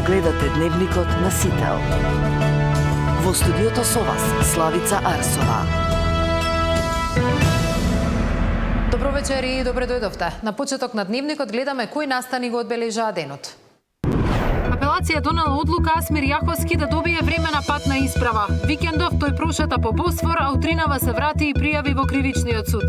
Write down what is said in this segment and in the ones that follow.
Гледате Дневникот на Сител. Во студиото со вас Славица Арсова. Добро вечер и добре дојдовте. На почеток на Дневникот гледаме кои настани го одбележаа денот. Апелација донела одлука Асмир Јаховски да добие времена патна исправа. Викендов тој прошета по Босфор, а утринава се врати и пријави во кривичниот суд.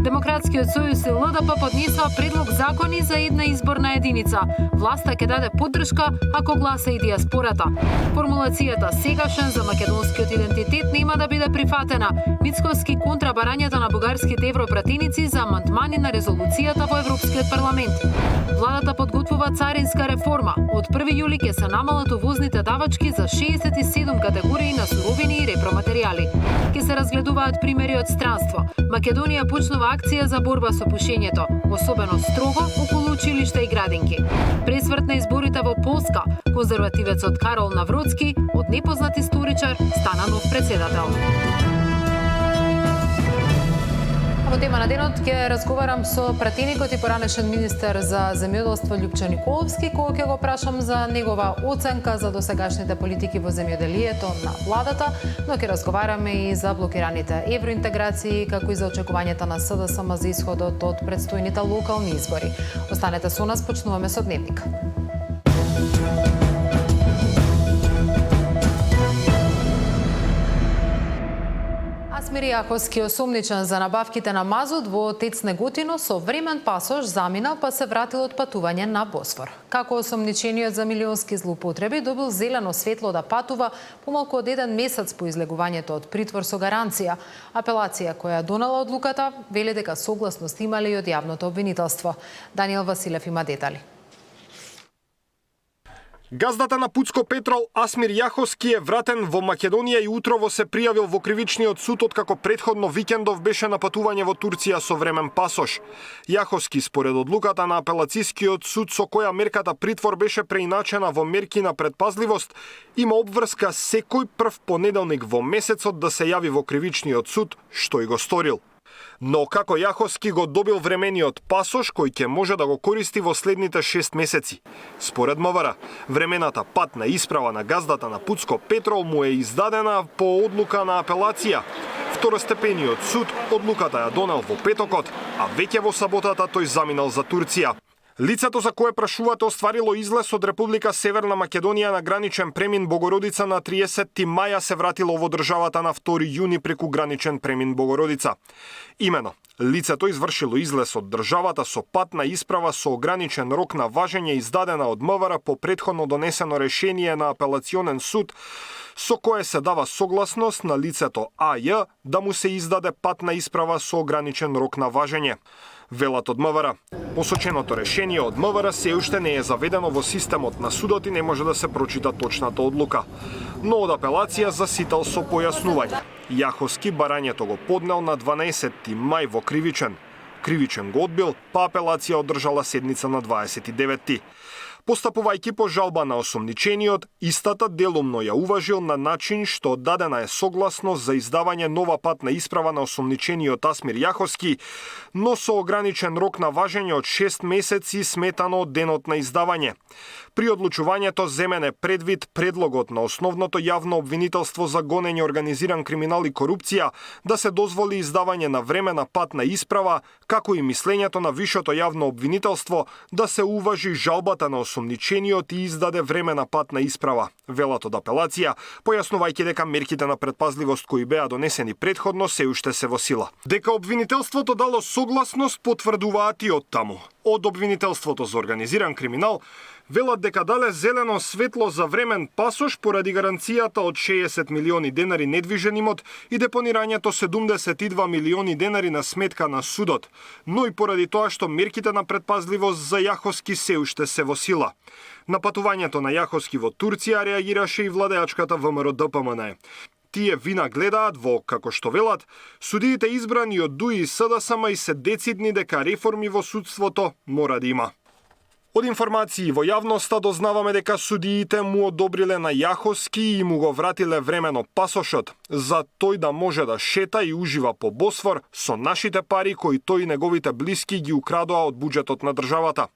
Демократскиот сојуз и ЛДП поднесува предлог закони за една изборна единица. Власта ќе даде поддршка ако гласа и диаспората. Формулацијата сегашен за македонскиот идентитет нема да биде прифатена. Мицковски контра барањата на бугарските европратеници за амандмани на резолуцијата во Европскиот парламент. Владата подготвува царинска реформа. Од 1 јули ќе се намалат увозните давачки за 67 категории на суровини и repроматеријали. Ќе се разгледуваат примери од странство. Македонија почнува акција за борба со пушењето, особено строго околу училишта и градинки. Пресврт на изборите во Полска, конзервативецот Карол Навроцки, од непознат историчар, стана нов председател. Во тема на денот ќе разговарам со пратеникот и поранешен министер за земјоделство Љупчо Николовски, кој ќе го прашам за негова оценка за досегашните политики во земјоделието на владата, но ќе разговараме и за блокираните евроинтеграции, како и за очекувањата на СДСМ за исходот од предстојните локални избори. Останете со нас, почнуваме со Дневник. Асмир Јаховски осомничен за набавките на мазут во ТЕЦ Неготино со времен пасош заминал па се вратил од патување на Босфор. Како осомничениот за милионски злоупотреби добил зелено светло да патува помалку од 1 месец по излегувањето од притвор со гаранција. Апелација која донела одлуката вели дека согласност имале и од јавното обвинителство. Даниел Василев има детали. Газдата на Пуцко Петрол Асмир Јаховски е вратен во Македонија и утрово се пријавил во кривичниот суд откако претходно викендов беше на патување во Турција со времен пасош. Јаховски според одлуката на апелацискиот суд со која мерката притвор беше преиначена во мерки на предпазливост, има обврска секој прв понеделник во месецот да се јави во кривичниот суд, што и го сторил. Но како Јаховски го добил времениот пасош кој ќе може да го користи во следните 6 месеци. Според МВР, времената патна исправа на газдата на Пуцко Петрол му е издадена по одлука на апелација. Второстепениот суд одлуката ја донел во петокот, а веќе во саботата тој заминал за Турција. Лицето за кое прашувате остварило излез од Република Северна Македонија на граничен премин Богородица на 30 маја се вратило во државата на 2 јуни преку граничен премин Богородица. Имено, лицето извршило излез од државата со патна исправа со ограничен рок на важење издадена од МВР по претходно донесено решение на апелационен суд со кое се дава согласност на лицето АЈ да му се издаде патна исправа со ограничен рок на важење. Велат од МВР. Посоченото решение од МВР се уште не е заведено во системот на судот и не може да се прочита точната одлука. Но од апелација за Сител со појаснување. Јаховски барањето го поднел на 12 мај во Кривичен. Кривичен го одбил, па апелација одржала седница на 29. Постапувајќи по жалба на осомничениот, истата делумно ја уважил на начин што дадена е согласност за издавање нова патна исправа на осомничениот Асмир Јаховски, но со ограничен рок на важење од 6 месеци сметано од денот на издавање. При одлучувањето земене предвид предлогот на основното јавно обвинителство за гонење организиран криминал и корупција да се дозволи издавање на времена патна исправа, како и мислењето на вишото јавно обвинителство да се уважи жалбата на осомничениот и издаде времена патна исправа. Велат од апелација, појаснувајќи дека мерките на предпазливост кои беа донесени претходно се уште се во сила. Дека обвинителството дало согласност потврдуваат и оттаму. Од обвинителството за организиран криминал велат дека дале зелено светло за времен пасош поради гаранцијата од 60 милиони денари недвижен имот и депонирањето 72 милиони денари на сметка на судот, но и поради тоа што мерките на предпазливост за Јаховски се уште се во сила. На патувањето на Јаховски во Турција реагираше и владеачката ВМРО ДПМН. Тие вина гледаат во, како што велат, судиите избрани од ДУИ и СДСМ и се децидни дека реформи во судството мора да има. Од информации во јавноста дознаваме дека судиите му одобриле на Јаховски и му го вратиле времено пасошот за тој да може да шета и ужива по Босфор со нашите пари кои тој и неговите блиски ги украдоа од буџетот на државата.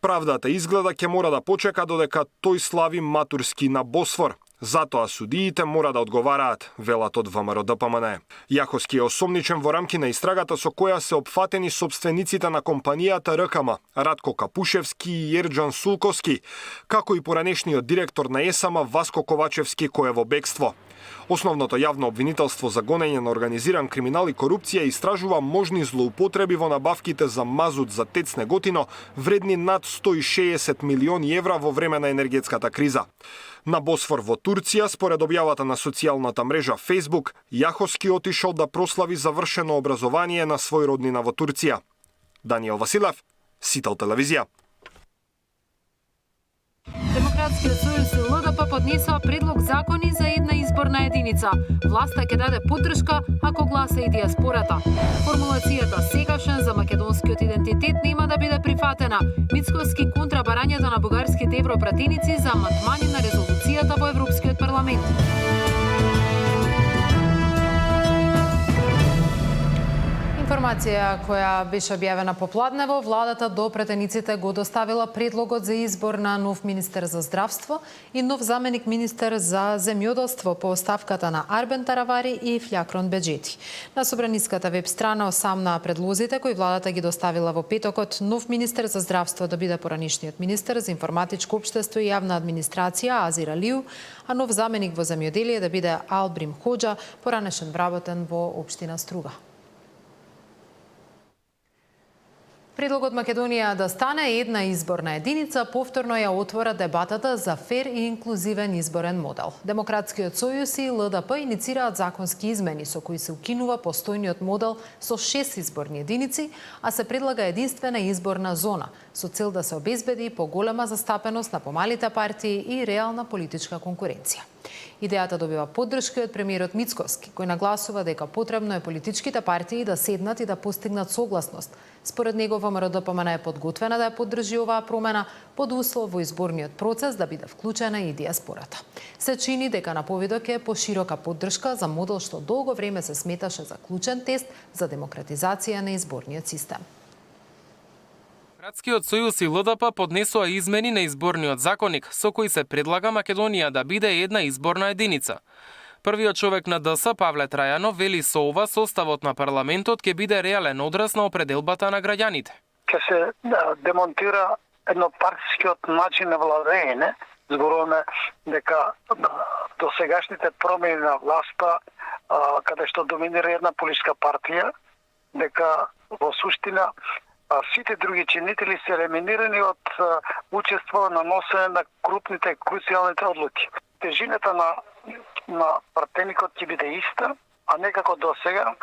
Правдата изгледа ќе мора да почека додека тој слави матурски на Босфор. Затоа судиите мора да одговараат, велат од ВМРО-ДПМН. Јаховски е осомничен во рамки на истрагата со која се опфатени собствениците на компанијата РКМ, Радко Капушевски и Јерџан Сулковски, како и поранешниот директор на ЕСАМ Васко Ковачевски кој е во бегство. Основното јавно обвинителство за гонење на организиран криминал и корупција истражува можни злоупотреби во набавките за мазут за ТЕЦ Неготино вредни над 160 милиони евра во време на енергетската криза. На Босфор во Турција, според објавата на социјалната мрежа Facebook, Јаховски отишол да прослави завршено образование на свој роднина во Турција. Даниел Василев, Сител телевизија. Демократскиот сојуз и ЛДП поднесоа предлог закони за една изборна единица. Власта ќе даде поддршка ако гласа и диаспората. Формулацијата сегашен за македонскиот идентитет нема да биде прифатена. Мицковски контра барањето на бугарските европратеници за амандмани на резолуцијата во Европскиот парламент. Информација која беше објавена попладнево, владата до претениците го доставила предлогот за избор на нов министер за здравство и нов заменик министер за земјоделство по оставката на Арбен Таравари и Фљакрон Беџети. На собраниската веб страна осамна предлозите кои владата ги доставила во петокот, нов министер за здравство да биде поранишниот министер за информатичко општество и јавна администрација Азир Алиу, а нов заменик во земјоделие да биде Албрим Хоџа, поранешен вработен во општина Струга. Предлогот Македонија да стане една изборна единица повторно ја отвора дебатата за фер и инклузивен изборен модел. Демократскиот сојуз и ЛДП иницираат законски измени со кои се укинува постојниот модел со 6 изборни единици, а се предлага единствена изборна зона со цел да се обезбеди поголема застапеност на помалите партии и реална политичка конкуренција. Идејата добива поддршка од премиерот Мицковски, кој нагласува дека потребно е политичките партии да седнат и да постигнат согласност. Според него ВМРО-ДПМН е подготвена да ја поддржи оваа промена под услов во изборниот процес да биде вклучена и диаспората. Се чини дека на повидок е поширока поддршка за модел што долго време се сметаше за клучен тест за демократизација на изборниот систем. Демократскиот сојуз и ЛДП поднесоа измени на изборниот законник со кој се предлага Македонија да биде една изборна единица. Првиот човек на ДС, Павле Трајанов, вели со ова составот на парламентот ќе биде реален одраз на определбата на граѓаните. Ќе се демонтира еднопартискиот начин на владење. Зборуваме дека досегашните промени на власта, каде што доминира една политичка партија, дека во суштина сите други чинители се елиминирани од учество на носење на крупните круцијалните одлуки. Тежината на пратеникот ќе биде иста, а не како досега.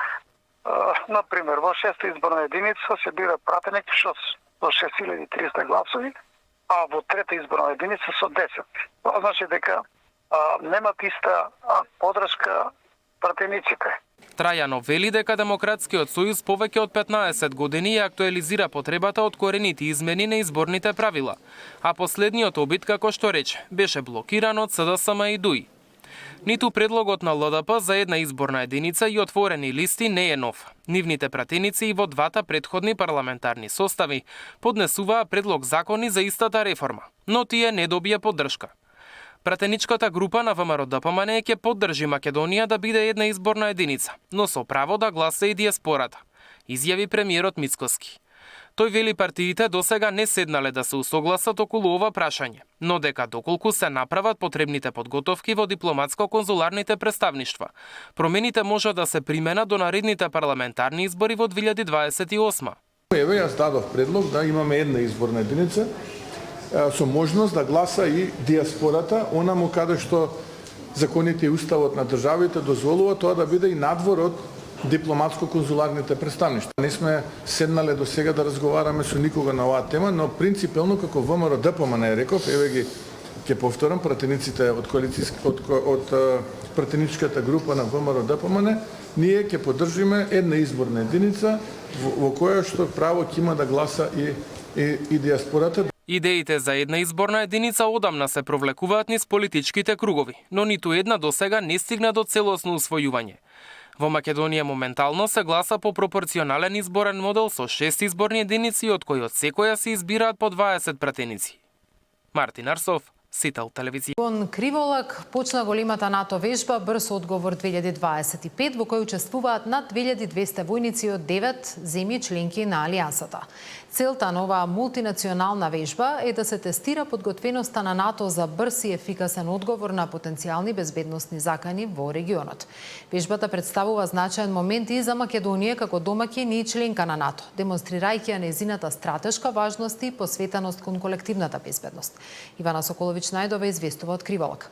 Например, во 6-та изборна единица се бира пратеник со 6300 гласови, а во 3-та изборна единица со 10. Това значи дека немат иста поддршка пратениците. Трајанов вели дека Демократскиот сојуз повеќе од 15 години ја актуализира потребата од корените измени на изборните правила, а последниот обид, како што рече, беше блокиран од СДСМ и ДУИ. Ниту предлогот на ЛДП за една изборна единица и отворени листи не е нов. Нивните пратеници и во двата претходни парламентарни состави поднесуваа предлог закони за истата реформа, но тие не добија поддршка. Пратеничката група на ВМРО-ДПМН ќе поддржи Македонија да биде една изборна единица, но со право да гласа и диаспората, изјави премиерот Мицковски. Тој вели партиите досега не седнале да се усогласат околу ова прашање, но дека доколку се направат потребните подготовки во дипломатско-конзуларните представништва, промените може да се применат до наредните парламентарни избори во 2028. Еве, јас дадов предлог да имаме една изборна единица со можност да гласа и диаспората, онаму каде што законите и уставот на државите дозволува тоа да биде и надвор од дипломатско-конзуларните представништва. Не сме седнале до сега да разговараме со никога на оваа тема, но принципелно како ВМРО-ДПМН реков, еве ги ќе повторам, пратениците од пратеничката група на ВМРО-ДПМН, ние ќе поддржиме една изборна единица во која што право ќе има да гласа и диаспората. Идеите за една изборна единица одамна се провлекуваат низ политичките кругови, но ниту една досега не стигна до целосно усвојување. Во Македонија моментално се гласа по пропорционален изборен модел со 6 изборни единици, од кои од секоја се избираат по 20 пратеници. Мартин Арсов, Сител телевизија. Кон Криволак почна големата НАТО вежба Брз одговор 2025, во кој учествуваат над 2200 војници од 9 земји членки на Алијансата. Целта на оваа мултинационална вежба е да се тестира подготвеноста на НАТО за брз и ефикасен одговор на потенцијални безбедносни закани во регионот. Вежбата представува значаен момент и за Македонија како домаќин и членка на НАТО, демонстрирајќи ја нејзината стратешка важност и посветеност кон колективната безбедност. Ивана Соколович Најдова известува од Криволак.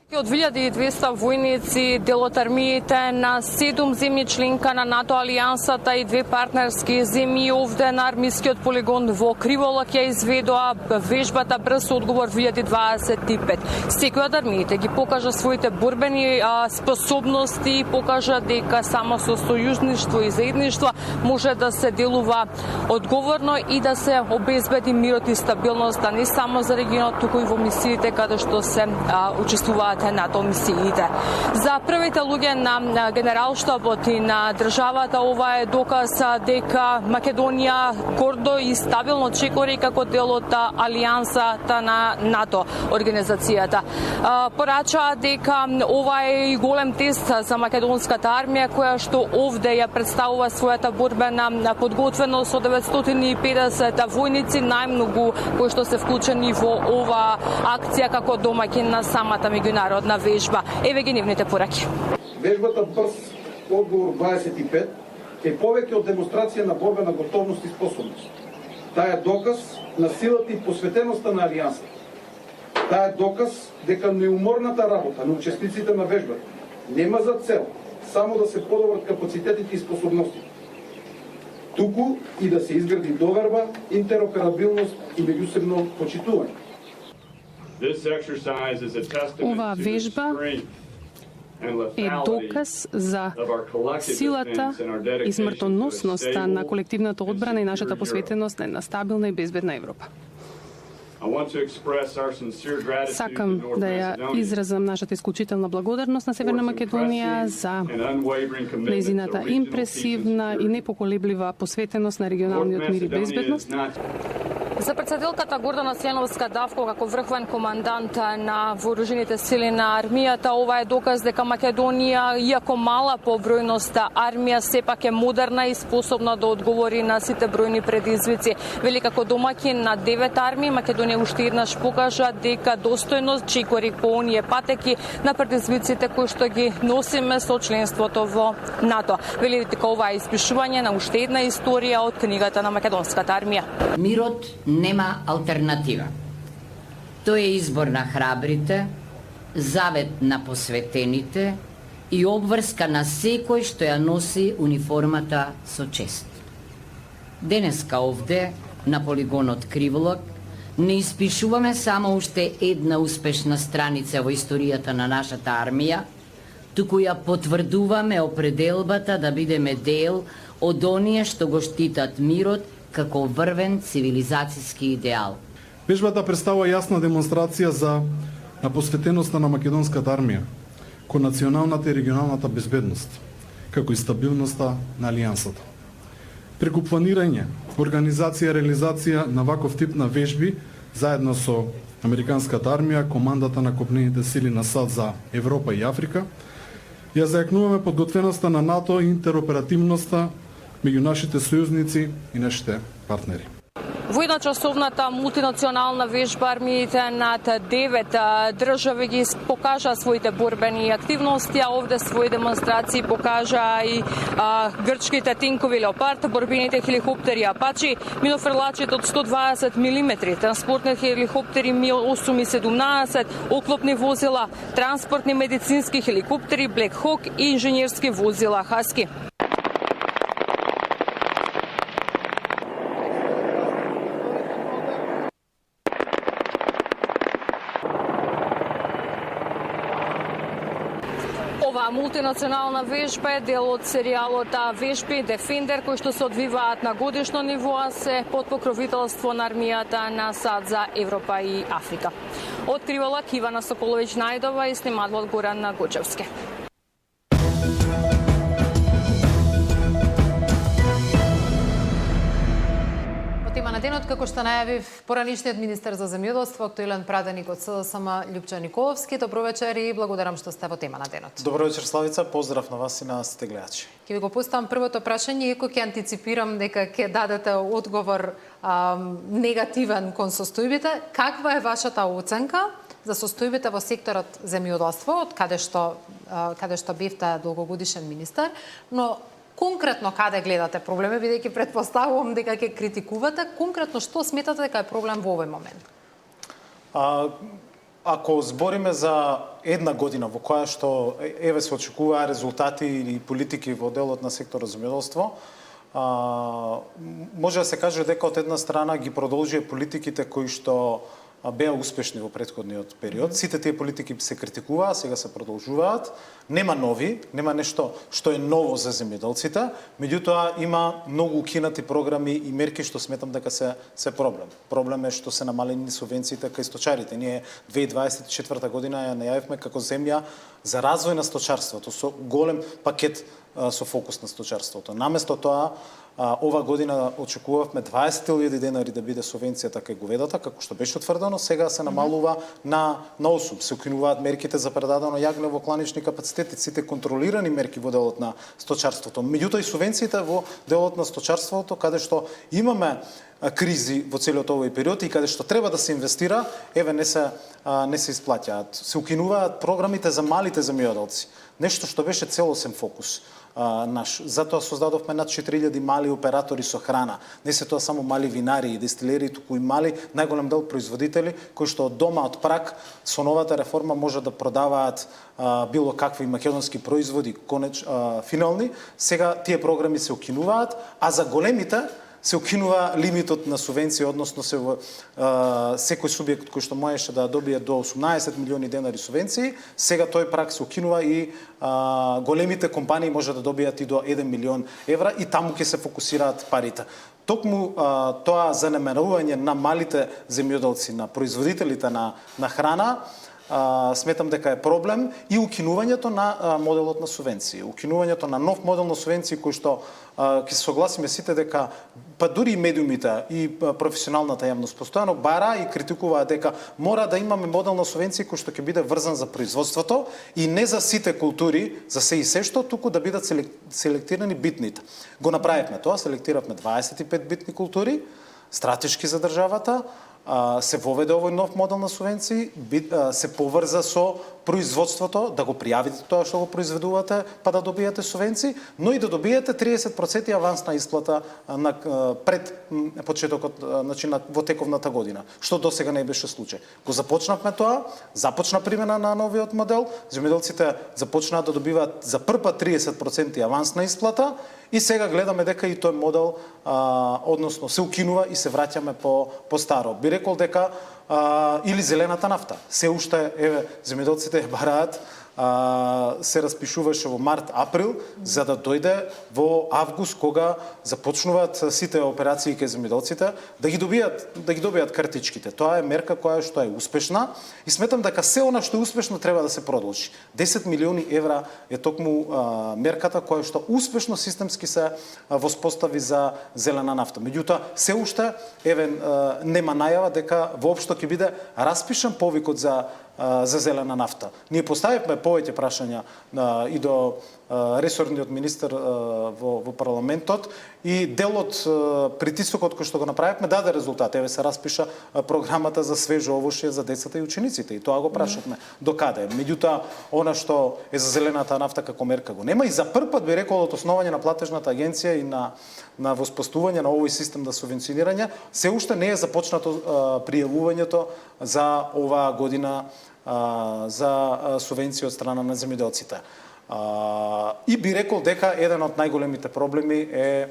Од 1200 војници, дел од армиите на 7 земји членка на НАТО Алијансата и 2 партнерски земји овде на армискиот полигон во Криволак ја изведоа вежбата Брз одговор 2025. Секој од армиите ги покажа своите борбени способности, покажа дека само со сојузништво и заедништво може да се делува одговорно и да се обезбеди мирот и стабилноста не само за регионот, туку и во мисиите каде што се учествуваат НАТО мисиите. За првите луѓе на генералштабот и на државата ова е доказ дека Македонија гордо и стабилно чекори како дел од Алијансата на НАТО организацијата. Порачаа дека ова е и голем тест за македонската армија која што овде ја представува својата борбена подготвеност со 950 војници, најмногу кои што се вклучени во ова акција како домаќин на самата меѓународна вежба. Еве ги нивните пораки. Вежбата Брз одговор 25 е повеќе од демонстрација на борбена готовност и способност. Таа е доказ на силата и посветеноста на Алијансата. Таа е доказ дека неуморната работа на учесниците на вежбата нема за цел само да се подобрат капацитетите и способностите, туку и да се изгради доверба, интероперабилност и меѓусебно почитување. Оваа вежба е доказ за силата и смртоносноста на колективната одбрана и нашата посветеност на една стабилна и безбедна Европа. Сакам да ја изразам нашата исклучителна благодарност на Северна Македонија за нејзината импресивна и непоколеблива посветеност на регионалниот мир и безбедност. За председателката Гордана Сјановска-Давко како врховен командант на вооружените сили на армијата, ова е доказ дека Македонија, иако мала по бројност армија, сепак е модерна и способна да одговори на сите бројни предизвици. Вели како домаќин на 9 армии, Македонија уште еднаш покажа дека достојно чекори по оние патеки на предизвиците кои што ги носиме со членството во НАТО. Вели дека ова е испишување на уште една историја од книгата на македонската армија. Мирот нема алтернатива. Тој е избор на храбрите, завет на посветените и обврска на секој што ја носи униформата со чест. Денеска овде, на полигонот Криволак, не испишуваме само уште една успешна страница во историјата на нашата армија, туку ја потврдуваме определбата да бидеме дел од оние што го штитат мирот како врвен цивилизацијски идеал. Вежбата представува јасна демонстрација на посветеноста на македонската армија кон националната и регионалната безбедност, како и стабилноста на Алијансата. Преку планирање, организација и реализација на ваков тип на вежби, заедно со Американската армија, командата на копнените сили на САД за Европа и Африка, ја зајакнуваме подготвеноста на НАТО и интероперативноста меѓу нашите сојузници и нашите партнери. Во едночасовната мултинационална вежба армиите над 9 држави ги покажа своите борбени активности, а овде своји демонстрации покажа и грчките тенкови Леопард, борбените хеликоптери Апачи, минофрлачите од 120 мм, транспортни хеликоптери Ми-8 и 17, оклопни возила, транспортни медицински хеликоптери Black Hawk и инженерски возила Хаски. Оваа мултинационална вежба е дел од серијалот вежби Defender, кои што се одвиваат на годишно ниво, а се под покровителство на армијата на САД за Европа и Африка. Од Криволак, Ивана Соколович Најдова и снимадлот Горан Гочевски. денот, како што најавив поранишниот министер за земјоделство, актуелен пратеник од СДСМ Љупчо Николовски. Добро вечер и благодарам што сте во тема на денот. Добро вечер, Славица, поздрав на вас и на сите гледачи. Ќе ви го поставам првото прашање, иако ќе антиципирам дека ќе дадете одговор негативен кон состојбите. Каква е вашата оценка за состојбите во секторот земјоделство, од каде што бевте долгогодишен министер, но конкретно каде гледате проблеми, бидејќи претпоставувам дека ќе критикувате, конкретно што сметате дека е проблем во овој момент? Ако збориме за една година во која што еве се очекуваа резултати или политики во делот на секторот земјоделство, може да се каже дека од една страна ги продолжија политиките кои што беа успешни во претходниот период. Сите тие политики се критикуваа, сега се продолжуваат. Нема нови, нема нешто што е ново за земјоделците, меѓутоа има многу укинати програми и мерки што сметам дека се проблем. Проблем е што се намалени субвенциите кај сточарите. Ние 2024 година ја најавивме како земја за развој на сточарството со голем пакет со фокус на сточарството. Наместо тоа, ова година очекувавме 20.000 денари да биде субвенцијата кај говедата, како што беше утврдено, сега се намалува на 8. Се укинуваат мерките за предадено јагне во кланични капацитети, сите контролирани мерки во делот на сточарството. Меѓутоа и субвенциите во делот на сточарството, каде што имаме кризи во целиот овој период и каде што треба да се инвестира, еве не се исплаќаат. Се укинуваат програмите за малите земјоделци, нешто што беше целосен фокус наш. Затоа создадовме над 4000 мали оператори со храна. Не се тоа само мали винари и дестилери, туку и мали, најголем дел производители кои што од дома, од праг, со новата реформа може да продаваат било какви македонски производи, финални. Сега тие програми се укинуваат, а за големите се укинува лимитот на субвенции, односно секој субјект кој што можеше да добие до 18 милиони денари субвенции, сега тој праг се укинува и големите компании може да добијат и до 1 милион евра и таму ќе се фокусираат парите. Токму тоа занемарување на малите земјоделци, на производителите на храна, сметам дека е проблем и укинувањето на моделот на субвенции. Укинувањето на нов модел на субвенции кој што ќе се согласиме сите дека па дури и медиумите и професионалната јавност постојано бара и критикуваа дека мора да имаме модел на субвенции кој што ќе биде врзан за производството и не за сите култури, за се и се што, туку да бидат селектирани битните. Го направивме тоа, селектиравме 25 битни култури, стратешки за државата, се воведе овој нов модел на субвенции, се поврза со производството, да го пријавите тоа што го произведувате, па да добиете субвенции, но и да добиете 30% авансна исплата пред почетокот, значи во тековната година, што досега не беше случај. Го започнавме тоа, започна примена на новиот модел, земјоделците започнаа да добиваат за прв пат 30% авансна исплата, и сега гледаме дека и тој модел, односно се укинува и се враќаме по старо. Би рекол дека или зелената нафта. Се уште, еве, земјоделците бараат, се распишуваше во март-април, за да дојде во август, кога започнуваат сите операции кај земјоделците, да ги добијат картичките. Тоа е мерка која што е успешна и сметам дека се она што е успешно треба да се продолжи. 10 милиони евра е токму мерката која што успешно системски се воспостави за зелена нафта. Меѓутоа, се уште нема најава дека воопшто ќе биде распишан повикот за зелена нафта. Ние поставивме повеќе прашања и до ресорниот министер во парламентот и дел од притисокот кој што го направивме даде резултат. Еве се распиша програмата за свежо овошје за децата и учениците и тоа го прашавме до каде. Меѓутоа, она што е за зелената нафта како мерка го нема и за прв пат би рекол од основање на платежната агенција и на воспоставување на овој систем на субвенционирање, се уште не е започнато пријавувањето за оваа година за субвенции од страна на земјоделците. И би рекол дека еден од најголемите проблеми е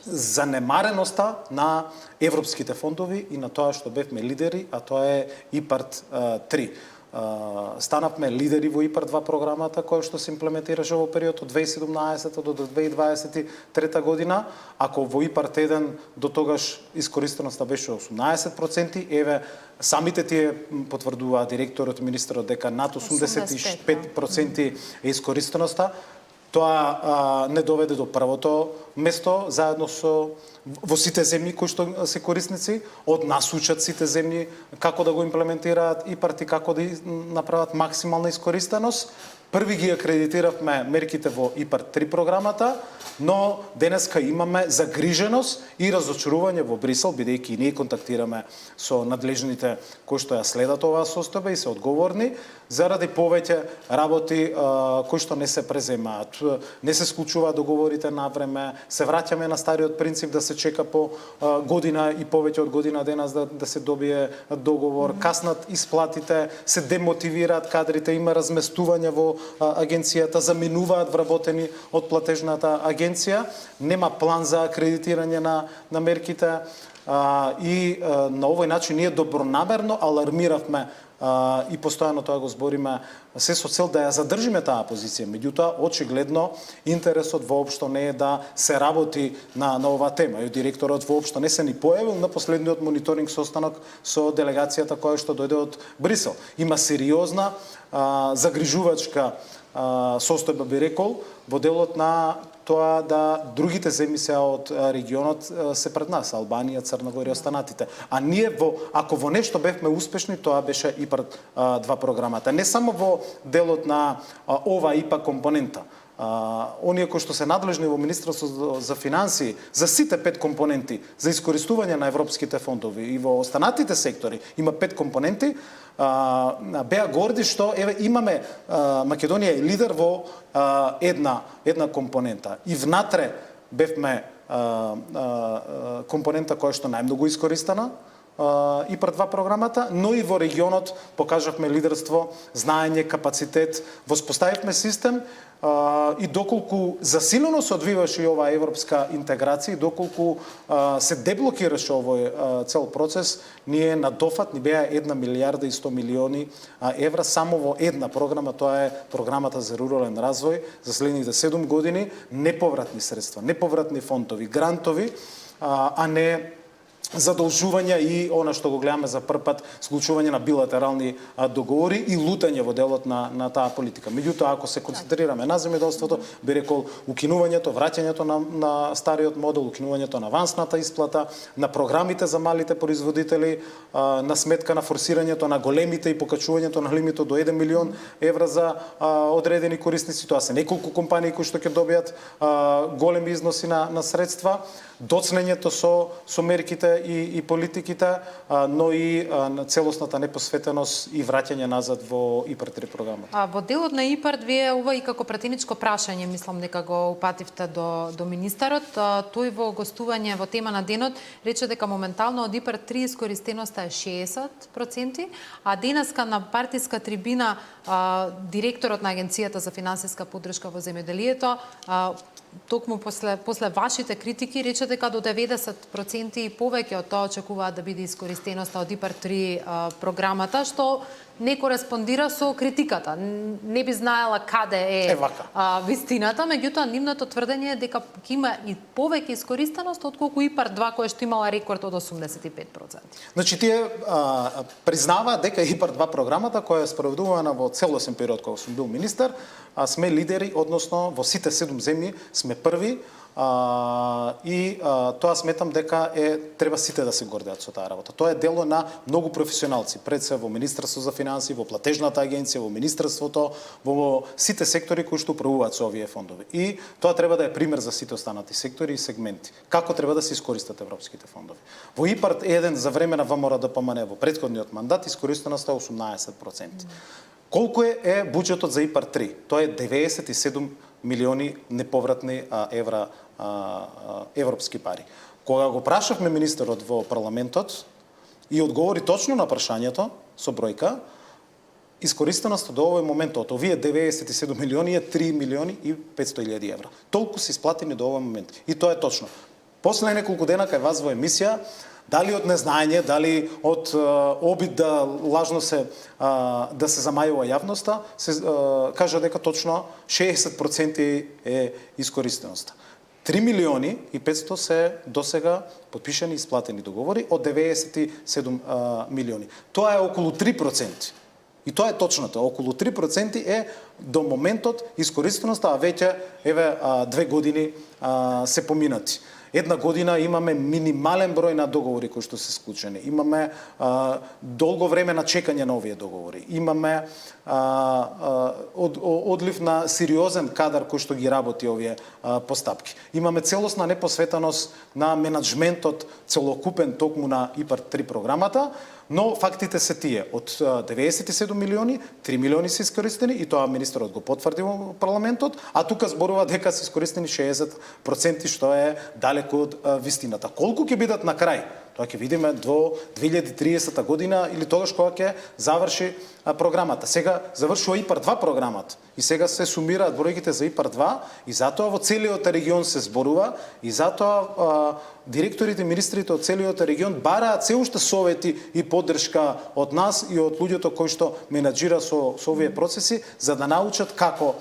занемареноста на европските фондови и на тоа што бевме лидери, а тоа е ИПАРД 3. Станавме лидери во ИПАРД 2 програмата која што се имплементираше во период од 2017 до 2023 година, ако во ИПАРД 1 до тогаш искористеноста беше 18%, еве самите тие потврдуваа директорот и министерот дека над 85% е искористеноста. Тоа не доведе до првото место заедно со во сите земји кои што се корисници, од нас учат сите земји како да го имплементираат ИПАРТ и како да направат максимална искористеност. Први ги акредитиравме мерките во ИПАРТ 3 програмата, но денеска имаме загриженост и разочарување во Брисел, бидејќи и ние контактираме со надлежните кои што ја следат оваа состојба и се одговорни, заради повеќе работи кои што не се преземаат, не се склучуваат договорите на време, се враќаме на стариот принцип да се чека по година и повеќе од година денес да се добие договор, каснат исплатите, се демотивираат кадрите, има разместување во агенцијата, заменуваат вработени од платежната агенција, нема план за акредитирање на мерките и на овој начин ние добронамерно алармиравме и постојано тоа го збориме се со цел да ја задржиме таа позиција. Меѓутоа, очигледно, интересот воопшто не е да се работи на оваа тема. И директорот воопшто не се ни појавил на последниот мониторинг состанок со делегацијата која што дојде од Брисел. Има сериозна загрижувачка состојба, би рекол, во делот на тоа да другите земји се од регионот се пред нас, Албанија, Црна Гора и останатите. А ние ако во нешто бевме успешни, тоа беше ИПАРТ 2 програмата. Не само во делот на ова ИПА компонента. Оние кои што се надлежни во Министерството за финансии за сите 5 компоненти за искористување на европските фондови и во останатите сектори има 5 компоненти, беа горди што имаме Македонија е лидер во една компонента и внатре бевме компонента која што најмногу искористена ИПАРТ 2 програмата, но и во регионот покажавме лидерство, знаење, капацитет, воспоставивме систем и доколку засилено се одвиваше и оваа европска интеграција, и доколку се деблокираше овој цел процес, ние на дофат ни беа 1 милијарда и 100 милиони евра само во една програма, тоа е програмата за рурален развој за следните 7 години, неповратни средства, неповратни фондови, грантови, а не задолжувања и она што го гледаме за прв пат, склучување на билатерални договори и лутање во делот на таа политика. Меѓутоа, ако се концентрираме на земјоделството, би рекол укинувањето, враќањето на стариот модел, укинувањето на авансната исплата, на програмите за малите производители, на сметка на форсирањето на големите и покачувањето на лимитот до 1 милион евра за одредени корисници, тоа се неколку компании кои што ќе добијат големи износи на средства, доцнењето со мерките и политиките, но и на целосната непосветеност и враќање назад во ИПАРТ 3 програмата. Во делот на ИПАРТ вие ова и како пратеничко прашање, мислам дека го упативте до министерот, тој во гостување во тема на денот рече дека моментално од ИПАРТ 3 искористеноста е 60%, а денеска на партиска трибина директорот на Агенцијата за финансиска поддршка во земјоделието токму после вашите критики рече дека до 90% и повеќе од тоа очекуваат да биде искористеноста од ИПАРТ 3 програмата, што не кореспондира со критиката. Не би знаела каде е вистината, меѓутоа нивното тврдење е дека ќе има и повеќе искористеност отколку ИПАРТ 2 која што имала рекорд од 85%. Значи тие признаваат дека ИПАРТ 2 програмата која е спроведувана во целосен период кога сум бил министер, сме лидери, односно во сите 7 земји сме први. И тоа сметам дека треба сите да се гордеат со таа работа. Тоа е дело на многу професионалци, пред се во Министерство за финансии, во платежната агенција, во Министерството, во сите сектори кои што управуваат со овие фондови. И тоа треба да е пример за сите останати сектори и сегменти. Како треба да се искористат европските фондови. Во ИПАРТ 1 за време на ВМРО-ДПМН во претходниот мандат искористеноста е 18%. Колку е буџетот за ИПАРТ 3? Тоа е 97 милиони неповратни евра европски пари. Кога го прашавме министерот во парламентот и одговори точно на прашањето со бројка, искористеноста до овој момент од овие 97 милиони е 3 милиони и 500 илјади евра. Толку се исплатени до овој момент. И тоа е точно. После неколку дена кај вас во емисија, дали од незнаење, дали од обид да лажно да се замајува јавноста, се кажа дека точно 60% е искористеноста. 3 милиони и 500 се досега подпишани и исплатени договори од 97 милиони. Тоа е околу 3%. И тоа е точното. Околу 3% е до моментот искористеноста, а веќе еве 2 години се поминати. Една година имаме минимален број на договори кои што се склучени. Имаме долго време на чекање на овие договори. Имаме одлив на сериозен кадар кој што ги работи овие постапки. Имаме целосна непосветеност на менаџментот целокупен токму на ИПАРД 3 програмата, но фактите се тие. Од 97 милиони, 3 милиони се искористени и тоа министерот го потврди во парламентот, а тука зборува дека се искористени 60%, што е далеку од вистината. Колку ќе бидат на крај? Тоа ќе видиме до 2030 година или тогаш кога ќе заврши програмата. Сега завршува ИПАРД 2 програмата и сега се сумираат бројките за ИПАРД 2 и затоа во целиот регион се зборува и затоа директорите, министрите од целиот регион бараат се уште совети и поддршка од нас и од луѓето кои што менаџира со овие процеси за да научат како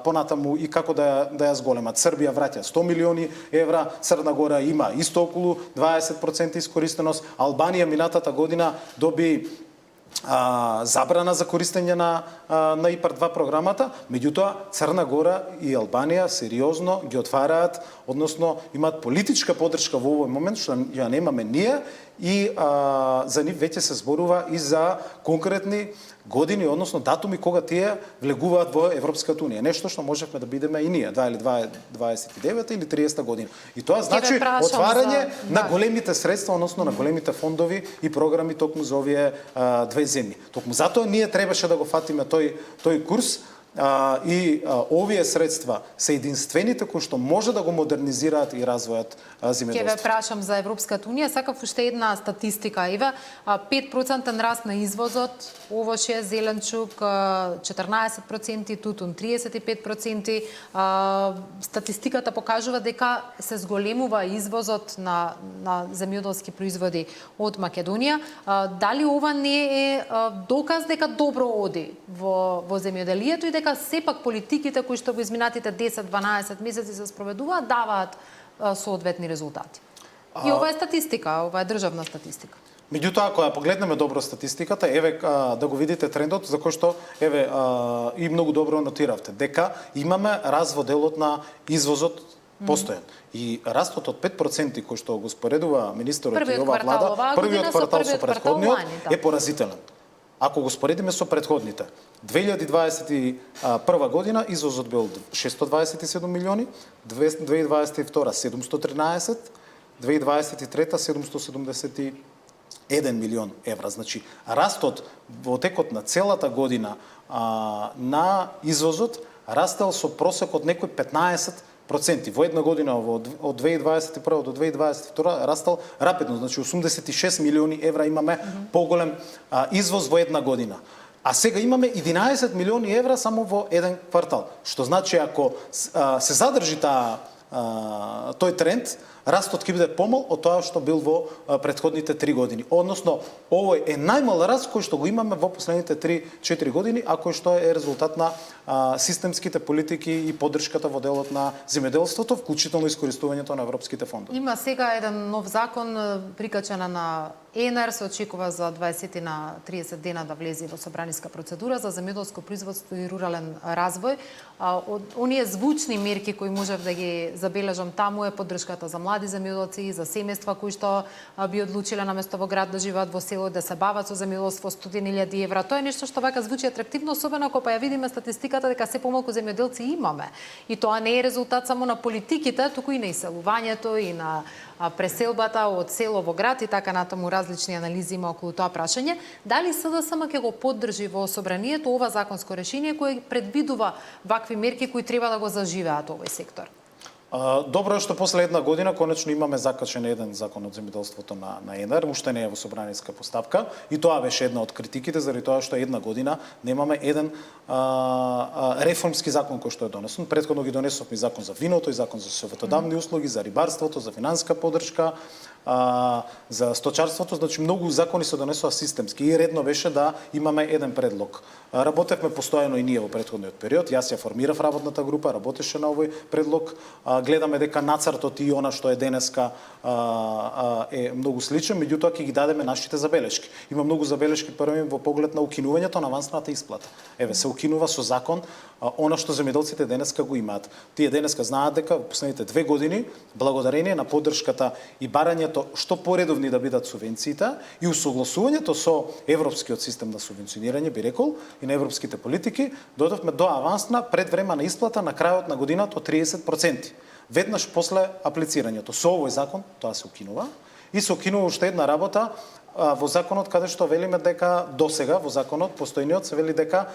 понатаму и како да ја зголемат. Србија враќа 100 милиони евра, Црна Гора има исто околу 20% искористеност, Албанија минатата година доби забрана за користење на ИПАРД 2 програмата, меѓутоа Црна Гора и Албанија сериозно ги отвараат, односно имаат политичка поддршка во овој момент што ја немаме ние и за нив веќе се зборува и за конкретни години, односно датуми кога тие влегуваат во Европската унија. Нешто што можевме да бидеме и ние, 29 или 30 година. И тоа значи отварање на големите средства, односно на големите фондови и програми токму за овие две земји. Токму затоа ние требаше да го фатиме тој курс и овие средства се единствените кои што може да го модернизираат и развојат земјоделството. Ќе ве прашам за Европската унија, сакав уште една статистика. Еве 5% раст на извозот, овоше, зеленчук 14%, тутун 35%. Статистиката покажува дека се зголемува извозот на земјоделски производи од Македонија. Дали ова не е доказ дека добро оди во земјоделието и дека сепак политиките кои што во изминатите 10-12 месеци се спроведуваат даваат соодветни резултати? И ова е статистика, ова е државна статистика. Меѓутоа, ако ја погледнеме добро статистиката, еве да го видите трендот, за кој што еве и многу добро нотиравте, дека имаме раз во делот на извозот постојан. И растот од 5% кој што го споредува министерот и оваа влада, првиот квартал со претходниот е поразителен. Ако го споредиме со претходните, 2021 година извозот бил 627 милиони, 2022 713, 2023 771 милион евра. Значи, растот во текот на целата година на извозот растел со просек од некои 15%. Во една година од 2021 до 2022 растал рапидно, значи 86 милиони евра имаме поголем извоз во една година. А сега имаме 11 милиони евра само во еден квартал. Што значи ако се задржи тој тренд, растот ќе биде помал од тоа што бил во претходните 3 години. Односно, овој е најмал раст кој што го имаме во последните 3-4 години, а кој што е резултат на системските политики и поддршката во делот на земјоделството, вклучително искористувањето на европските фондови. Има сега еден нов закон прикачена на ЕНР, се очекува за 20 на 30 дена да влезе во собраниска процедура за земјоделско производство и рурален развој. Од оние звучни мерки кои можев да ги забележам таму е поддршката за млади земјоделци, за семејства кои што би одлучиле наместо во град да живеат во село, да се бават со земјоделство, 100.000 евра. Тоа е нешто што вака звучи атрактивно, особено ако ја видиме статистиката дека се помалку земјоделци имаме. И тоа не е резултат само на политиките, туку и на иселувањето и на преселбата од село во град и така натаму различни анализи има околу тоа прашање. Дали СДСМ ќе го поддржи во собранието ова законско решение кое предвидува вакви мерки кои треба да го заживеат овој сектор? Добро е што после една година конечно имаме закачен еден закон од земјоделството на ЕНР, уште не е во собраниска постапка и тоа беше една од критиките заради тоа што една година немаме еден реформски закон кој што е донесен. Претходно ги донесовме закон за виното и закон за советодавни услуги, за рибарството, за финансиска поддршка, за сточарството, значи многу закони се донесоа системски и редно беше да имаме еден предлог. Работевме постојано и ние во претходниот период, јас ја формирав работната група, работеше на овој предлог, гледаме дека нацртот и она што е денеска е многу сличен, меѓутоа ќе ги дадеме нашите забелешки. Има многу забелешки први во поглед на укинувањето на авансната исплата. Еве се укинува со закон она што земјоделците денеска го имаат. Тие денеска знаат дека во последните 2 години благодарение на поддршката и барањето што поредовни да бидат субвенциите и усогласувањето со европскиот систем на субвенционирање, би рекол, и на европските политики, додовме до авансна предвремена исплата на крајот на годината од 30%. Веднаш после аплицирањето. Со овој закон тоа се укинува и се укинува уште една работа во законот каде што велиме дека досега во законот постојниот се вели дека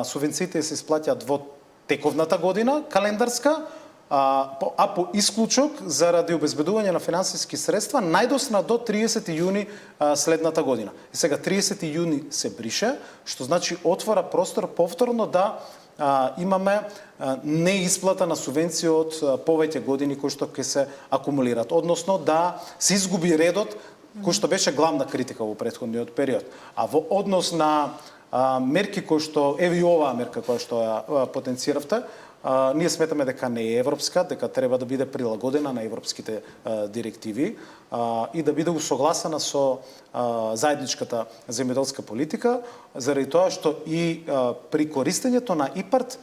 субвенциите се исплаќаат во тековната година календарска, а по исклучок заради обезбедување на финансиски средства најдосна до 30 јуни следната година. И сега 30 јуни се брише, што значи отвора простор повторно да имаме неисплата на субвенција од повеќе години кои што ќе се акумулират, односно да се изгуби редот кој што беше главна критика во претходниот период. А во однос на мерки кои што еве и оваа мерка која што ја потенциравте, ние сметаме дека не е европска, дека треба да биде прилагодена на европските директиви и да биде усогласена со заедничката земјоделска политика, заради тоа што и при користењето на ИПАРД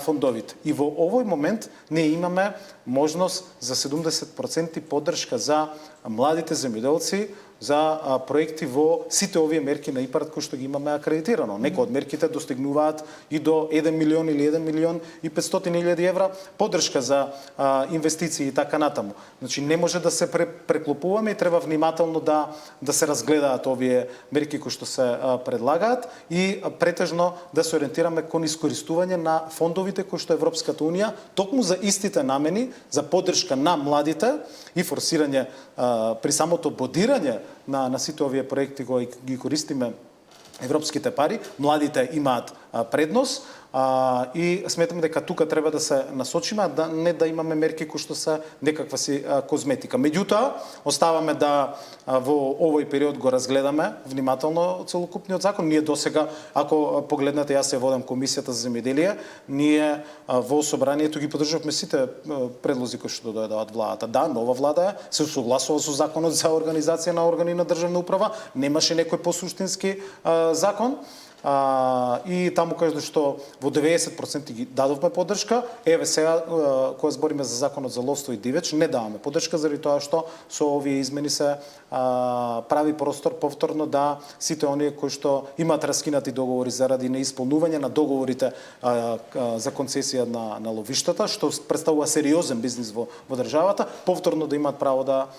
фондовите. И во овој момент ние имаме можност за 70% поддршка за младите земјоделци за проекти во сите овие мерки на ИПАРД кои што ги имаме акредитирано. Некои од мерките достигнуваат и до 1 милион или 1 милион и 500.000 евра поддршка за инвестиции и така натаму. Значи не може да се преклопуваме и треба внимателно да се разгледаат овие мерки кои што се предлагаат и претежно да се ориентираме кон искористување на фондовите кои што Европската унија токму за истите намени, за поддршка на младите и форсирање при самото бодирање на сите овие проекти кои ги користиме европските пари, младите имаат предност и сметам дека тука треба да се насочиме, не да имаме мерки кои што се некаква си козметика. Меѓутоа, оставаме да во овој период го разгледаме внимателно целокупниот закон. Ние досега, ако погледнете, јас се водам комисијата за земјоделие, ние во собранието ги поддржавме сите предлози кои што дојдоа од владата. Да, нова влада се согласува со законот за организација на органи на државна управа, немаше некој посуштински закон. И таму каде што во 90% ги дадовме поддршка, еве сега кога збориме за законот за ловство и дивеч, не даваме поддршка заради тоа што со овие измени се прави простор повторно да сите оние кои што имаат раскинати договори заради неисполнување на договорите за концесија на ловиштата, што представува сериозен бизнис во државата, повторно да имаат право да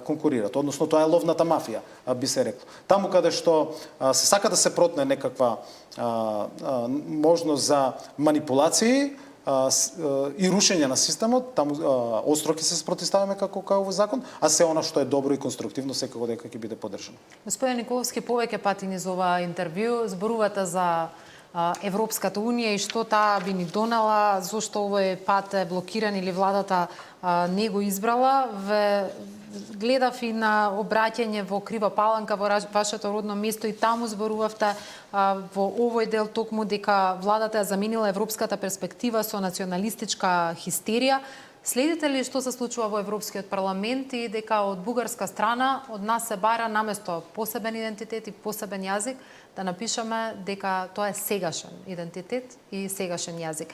конкурират. Односно тоа е ловната мафија, би се рекло. Таму каде што се сака да се протне некаква можност за манипулации и рушење на системот, таму остро ќе се спротивставаме како овој закон, а се она што е добро и конструктивно секако дека ќе биде поддржано. Господин Николовски, повеќе пати низ ова интервју зборувате за Европската унија и што таа би ни донела, зошто овој пат е блокиран или владата не го избрала. Гледав и на обраќање во Крива Паланка, во вашето родно место, и таму зборувавте во овој дел токму дека владата ја заменила европската перспектива со националистичка хистерија. Следите ли што се случува во Европскиот парламент и дека од бугарска страна од нас се бара наместо посебен идентитет и посебен јазик да напишеме дека тоа е сегашен идентитет и сегашен јазик,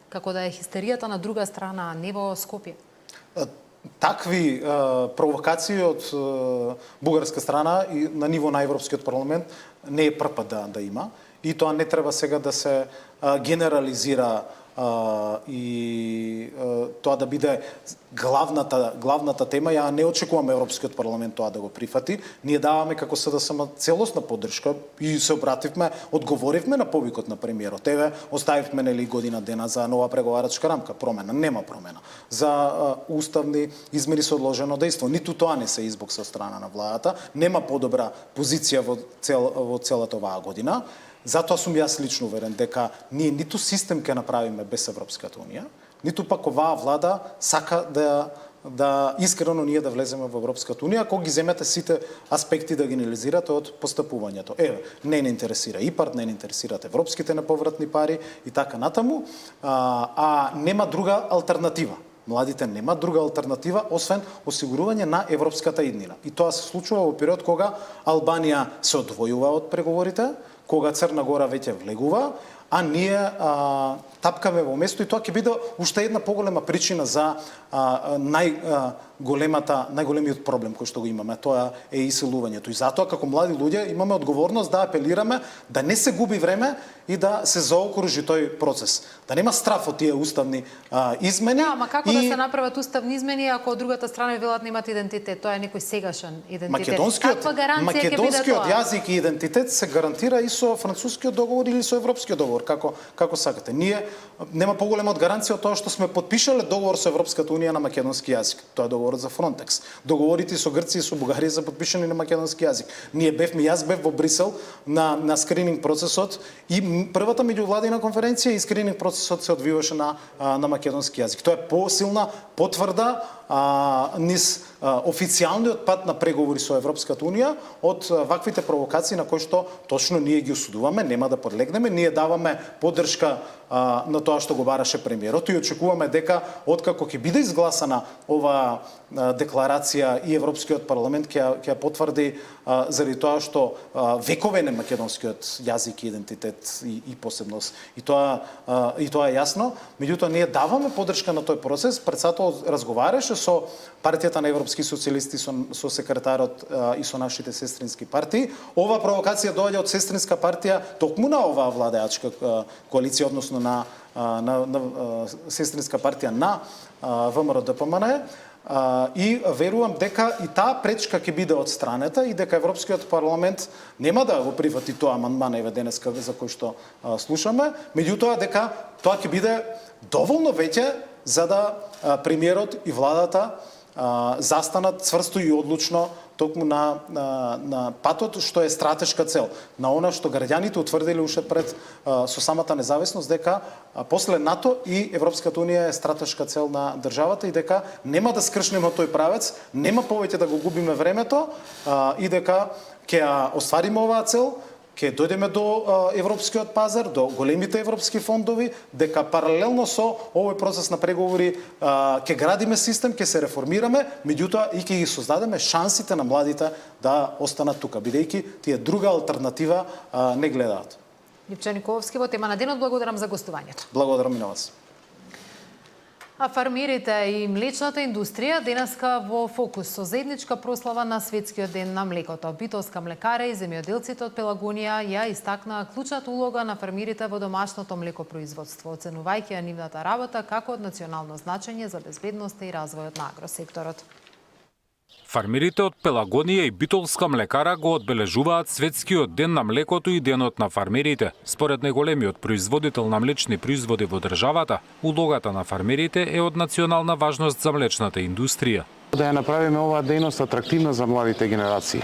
како да е хистеријата на друга страна, а не во Скопје? Такви провокации од бугарска страна и на ниво на Европскиот парламент не е прв пат да има, и тоа не треба сега да се генерализира и тоа да биде главната тема. Ја не очекувам Европскиот парламент тоа да го прифати. Ние даваме како СДСМ целосна поддршка и се обративме, одговоривме на повикот на премиерот. Еве, оставивме нели година дена за нова преговарачка рамка. Промена, нема промена. За уставни измени со одложено дејство. Ниту тоа не се избокса од страна на владата. Нема подобра позиција во целата оваа година. Затоа сум јас лично уверен дека ние ниту систем ќе направиме без Европската унија, ниту пак оваа влада сака да искрено ние да влеземе во Европската унија, ако ги земете сите аспекти да ги анализирате од постапувањето. Еве, не интересира ИПАРД, не интересираат европските неповратни пари и така натаму, а нема друга алтернатива. Младите немаат друга алтернатива освен осигурување на европската иднина. И тоа се случува во период кога Албанија се одвојува од преговорите, кога Црна Гора веќе влегува, а ние тапкаме во место, и тоа ќе биде уште една поголема причина за најголемиот проблем кој што го имаме, тоа е иселувањето. И затоа како млади луѓе имаме одговорност да апелираме да не се губи време и да се заокружи тој процес. Да нема страф од тие уставни измени. Да, ама како да се направат уставни измени ако од другата страна велат немат идентитет? Тоа е некој сегашен идентитет. Македонскиот јазик и идентитет се гарантира и со францускиот договор или со европскиот договор, како сакате. Ние нема поголема од гаранција од тоа што сме подпишале договор со Европската унија на македонски јазик. Тоа е договорот за Фронтекс. Договорите со Грција и со Бугарија се подпишани на македонски јазик. Јас бев во Брисел на скрининг процесот и првата меѓувладина конференција и скрининг процесот се одвиваше на македонски јазик. Тоа е посилна потврда низ официјалниот пат на преговори со Европската унија од ваквите провокации на кои што точно ние ги осудуваме, нема да подлегнеме, ние даваме поддршка на тоа што го бараше премиерот и очекуваме дека откако ќе биде изгласана ова декларација и Европскиот парламент ќе потврди заради тоа што векове не македонскиот јазик и идентитет и посебност. И тоа е јасно, меѓутоа ние даваме поддршка на тој процес. Председател разговараше со партијата на европски социјалисти, со секретарот и со нашите сестрински партии. Ова провокација доаѓа од сестринска партија токму на оваа владеачка коалиција, односно на сестринска партија на ВМРО-ДПМН. И верувам дека и таа пречка ќе биде отстранета и дека Европскиот парламент нема да го прифати тоа амандман еве денеска за кој што слушаме, меѓутоа дека тоа ќе биде доволно веќе за да премиерот и владата застанат цврсто и одлучно токму на патот што е стратешка цел, на она што граѓаните утврдили уште пред со самата независност дека после НАТО и Европската унија е стратешка цел на државата и дека нема да скршнеме тој правец, нема повеќе да го губиме времето и дека ќе оствариме оваа цел, ќе дојдеме до европскиот пазар, до големите европски фондови, дека паралелно со овој процес на преговори ќе градиме систем, ќе се реформираме, меѓутоа и ќе ги создадеме шансите на младите да останат тука, бидејќи тие друга алтернатива не гледаат. Липчо Николовски во тема на денот, благодарам за гостувањето. Благодарам и на вас. А фармерите и млечната индустрија денеска во фокус со заедничка прослава на Светскиот ден на млекото. Битолска млекара и земјоделците од Пелагонија ја истакнаа клучната улога на фармерите во домашното млекопроизводство, оценувајќи ја нивната работа како од национално значење за безбедноста и развојот на агросекторот. Фармерите од Пелагонија и Битолска млекара го одбележуваат Светскиот ден на млекото и денот на фармерите. Според најголемиот производител на млечни производи во државата, улогата на фармерите е од национална важност за млечната индустрија. Да ја направиме оваа дејност атрактивна за младите генерации,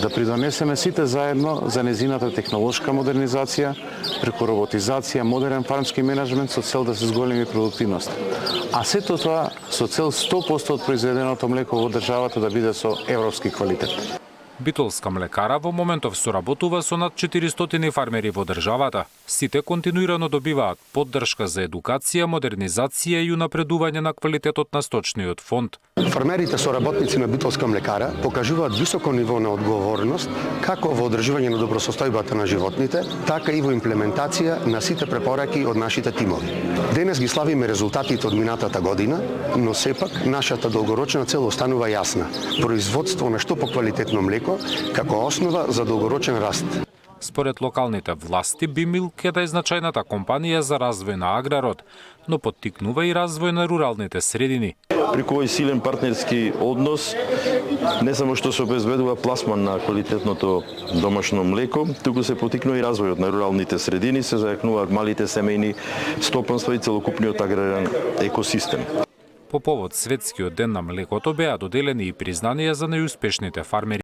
да придонесеме сите заедно за незината технолошка модернизација, преку роботизација, модерен фармски менеджмент со цел да се зголеми продуктивност. А сето тоа со цел 100% од произведеното млеко во државата да биде со европски квалитет. Битолска млекара во моментов соработува со над 400 фармери во државата. Сите континуирано добиваат поддршка за едукација, модернизација и унапредување на квалитетот на сточниот фонд. Фармерите соработници на Битолска млекара покажуваат високо ниво на одговорност како во одржување на добросостојбата на животните, така и во имплементација на сите препораки од нашите тимови. Денес ги славиме резултатите од минатата година, но сепак нашата долгорочна цел останува јасна: производство на што поквалитетно млеко како основа за долгорочен раст. Според локалните власти, Бимилк е најзначајната компанија за развој на аграрот, но поттикнува и развој на руралните средини. Преку овој силен партнерски однос, не само што се обезбедува пласман на квалитетното домашно млеко, туку се поттикнува и развојот на руралните средини, се зајакнуваат малите семејни стопанства и целокупниот аграрен екосистем. По повод Светскиот ден на млекото беа доделени и признанија за најуспешните фармери.